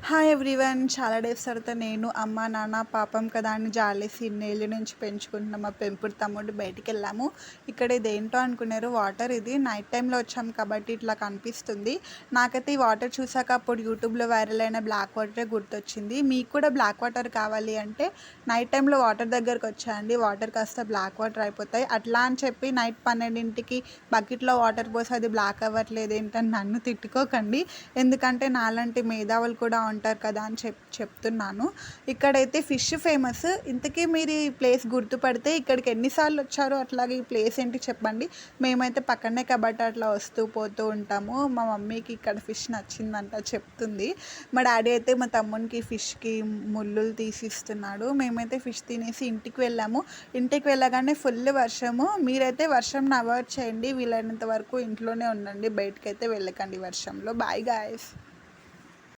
Hi everyone. చాలా days తర్వాత నేను, అమ్మ, నాన్న, పాపం కదా అని జాలేసి ఇన్నేళ్ళ నుంచి పెంచుకుంటున్న మా పెంపుడు తమ్ముడు బయటికెళ్ళాము. ఇక్కడ ఇదేంటో అనుకున్నారు, వాటర్. ఇది నైట్ టైంలో వచ్చాము కాబట్టి ఇట్లా కనిపిస్తుంది. నాకైతే ఈ వాటర్ చూసాక అప్పుడు యూట్యూబ్లో వైరల్ అయిన బ్లాక్ వాటరే గుర్తొచ్చింది. మీకు కూడా బ్లాక్ వాటర్ కావాలి అంటే నైట్ టైంలో వాటర్ దగ్గరకు వచ్చాయండి. వాటర్ కాస్త బ్లాక్ వాటర్ అయిపోతాయి. అట్లా అని చెప్పి నైట్ 12కి బకెట్లో వాటర్ పోసి అది బ్లాక్ అవ్వట్లేదు ఏంటని నన్ను తిట్టుకోకండి. ఎందుకంటే నాలాంటి మేధావులు కూడా ఉంటారు కదా అని చెప్తున్నాను. ఇక్కడైతే ఫిష్ ఫేమస్. ఇంతకీ మీరు ఈ ప్లేస్ గుర్తుపడితే ఇక్కడికి ఎన్నిసార్లు వచ్చారో, అట్లాగే ఈ ప్లేస్ ఏంటి చెప్పండి. మేమైతే పక్కనే కాబట్టి అట్లా వస్తూ పోతూ ఉంటాము. మా మమ్మీకి ఇక్కడ ఫిష్ నచ్చిందంట చెప్తుంది. మా డాడీ అయితే మా తమ్మునికి ఫిష్కి ముళ్ళులు తీసిస్తున్నాడు. మేమైతే ఫిష్ తినేసి ఇంటికి వెళ్ళాము. ఇంటికి వెళ్ళగానే ఫుల్ వర్షము. మీరైతే వర్షంని అవాయిడ్ చేయండి. వీలైనంత వరకు ఇంట్లోనే ఉండండి, బయటకైతే వెళ్ళకండి వర్షంలో. Bye guys.